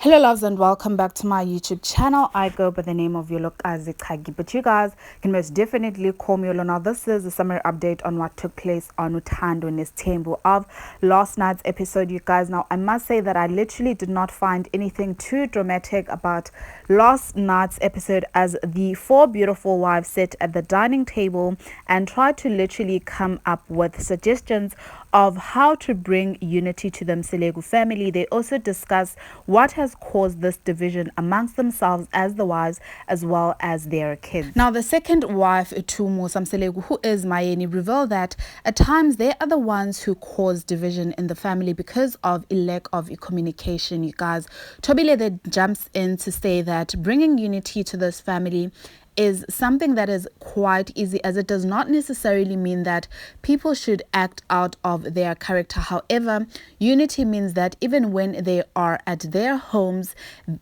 Hello loves and welcome back to my YouTube channel. I go by the name of Yolokazi Kagi, but you guys can most definitely call me Yolo. Now this is a summary update on what took place on Uthando Nesthembu of last night's episode, you guys. Now I must say that I literally did not find anything too dramatic about last night's episode, as the four beautiful wives sat at the dining table and tried to literally come up with suggestions of how to bring unity to the Mselegu family. They also discuss what has caused this division amongst themselves as the wives as well as their kids. Now the second wife to Musa Mselegu, who is Mayeni, revealed that at times they are the ones who cause division in the family because of a lack of communication, you guys. Tobile then jumps in to say that bringing unity to this family is something that is quite easy, as it does not necessarily mean that people should act out of their character. However, unity means that even when they are at their homes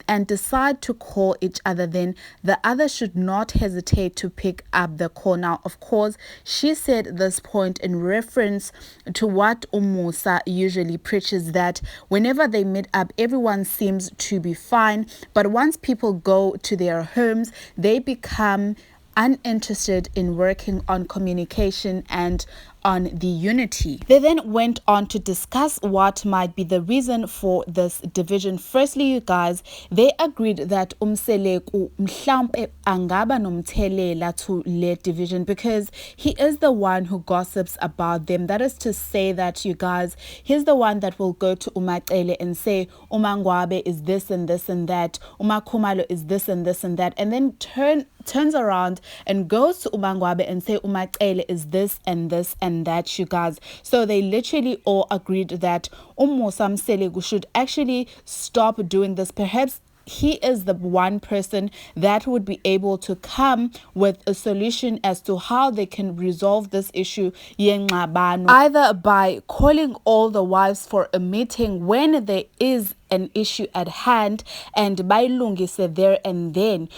and decide to call each other, then the other should not hesitate to pick up the call. Now, of course, she said this point in reference to what Umusa usually preaches, that whenever they meet up, everyone seems to be fine, but once people go to their homes, they become uninterested in working on communication and on the unity. They then went on to discuss what might be the reason for this division. Firstly, you guys, they agreed that Umseleku mhlampe angaba nomthelela to le division because he is the one who gossips about them. That is to say that, you guys, he's the one that will go to Umacele and say Umangwabe is this and this and that, Umakhumalo is this and this and that, and then turns around and goes to Umangwabe and say Umacele is this and this and that, you guys. So they literally all agreed that Umusa Mselegu should actually stop doing this. Perhaps he is the one person that would be able to come with a solution as to how they can resolve this issue, either by calling all the wives for a meeting when there is an issue at hand and by lungise there and then,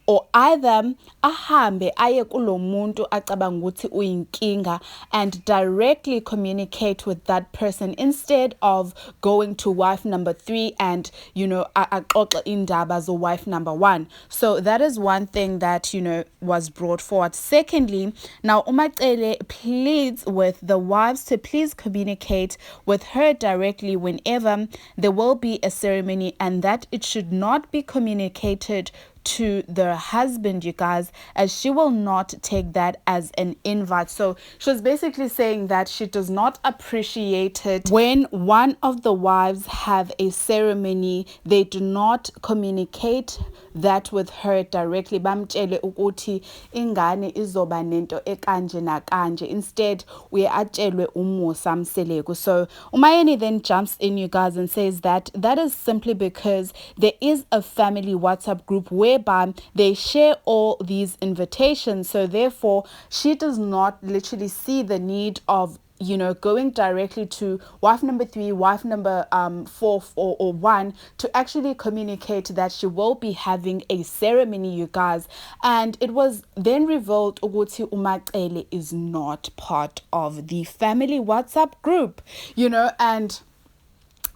or either ahambe aye kulo muntu acabanga ukuthi uyinkinga and directly communicate with that person instead of going to wife number 3 and axoxe indaba zo wife number 1. So that is one thing that was brought forward. Secondly, now Umacele pleads with the wives to please communicate with her directly whenever there will be a ceremony, and that it should not be communicated to the husband, you guys, as she will not take that as an invite. So she was basically saying that she does not appreciate it when one of the wives have a ceremony, they do not communicate that with her directly. Bamtshele ukuthi ingane izoba nento ekanje na kanje, instead we atshelwe Umusa Mselegu. So Mayeni then jumps in, you guys, and says that that is simply because there is a family WhatsApp group whereby they share all these invitations. So therefore she does not literally see the need of going directly to wife number 3, wife number 4 or 1 to actually communicate that she will be having a ceremony, you guys. And it was then revealed ukuthi Umacele is not part of the family WhatsApp group, and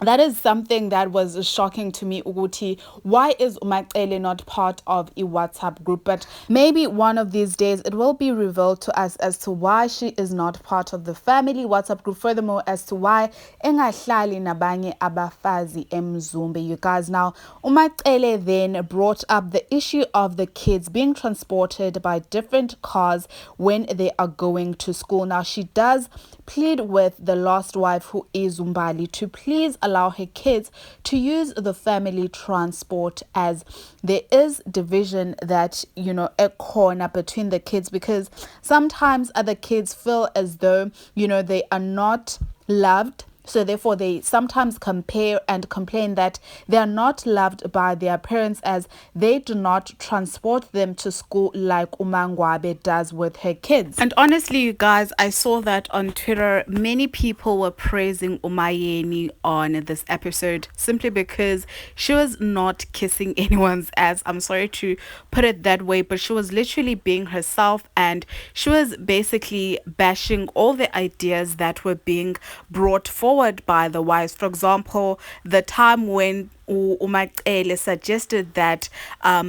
that is something that was shocking to me, Uguti. Why is Umacele not part of a WhatsApp group? But maybe one of these days it will be revealed to us as to why she is not part of the family WhatsApp group. Furthermore, as to why engahlali nabanye abafazi emzumbe, you guys. Now, Umacele then brought up the issue of the kids being transported by different cars when they are going to school. Now, she does plead with the last wife, who is Umbali, to please allow her kids to use the family transport, as there is division that a corner between the kids, because sometimes other kids feel as though they are not loved. So therefore they sometimes compare and complain that they are not loved by their parents, as they do not transport them to school like Umangwabe does with her kids. And honestly, you guys, I saw that on Twitter. Many people were praising Mayeni on this episode simply because she was not kissing anyone's ass. I'm sorry to put it that way, but she was literally being herself, and she was basically bashing all the ideas that were being brought forward by the wives. For example, the time when Umacele suggested that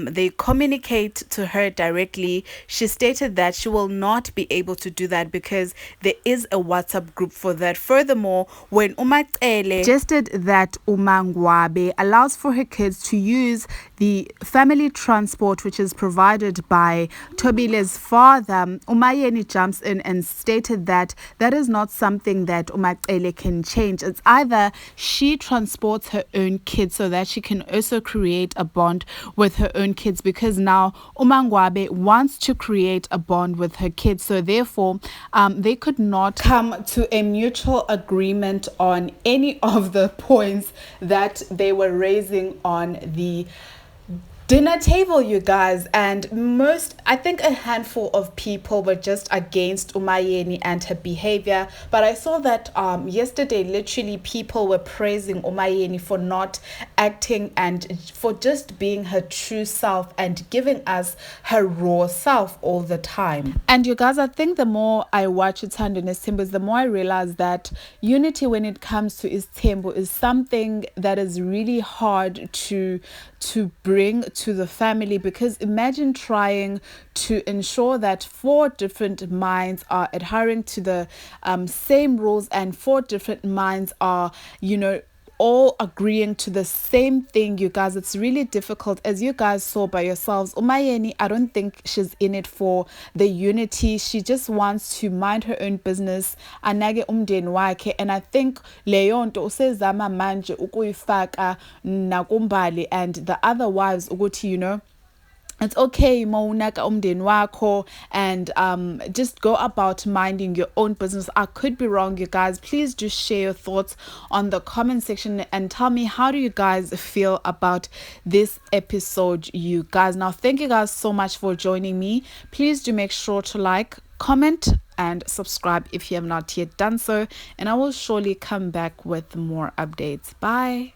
they communicate to her directly. She stated that she will not be able to do that because there is a WhatsApp group for that. Furthermore, when Umacele suggested that Umangwabe allows for her kids to use the family transport which is provided by Tobile's father, Mayeni jumps in and stated that that is not something that Umacele can change. It's either she transports her own kids so that she can also create a bond with her own kids, because now Umangwabe wants to create a bond with her kids. So therefore, they could not come to a mutual agreement on any of the points that they were raising on the dinner table, you guys. And I think a handful of people were just against Mayeni and her behavior. But I saw that yesterday, literally people were praising Mayeni for not acting and for just being her true self and giving us her raw self all the time. And you guys, I think the more I watch Uthando Nesthembu, the more I realize that unity when it comes to Nesthembu is something that is really hard to bring to the family, because imagine trying to ensure that 4 different minds are adhering to the same rules, and 4 different minds are, all agreeing to the same thing. You guys, it's really difficult, as you guys saw by yourselves. Mayeni, I don't think she's in it for the unity. She just wants to mind her own business, anage umndeni wakhe. And I think leyo nto usezama manje ukuyifaka nakumbali and the other wives ukuthi, it's okay mawunaka umndeni wakho, and just go about minding your own business. I could be wrong, you guys. Please do share your thoughts on the comment section and tell me, how do you guys feel about this episode, you guys? Now, thank you guys so much for joining me. Please do make sure to like, comment and subscribe if you have not yet done so, and I will surely come back with more updates. Bye.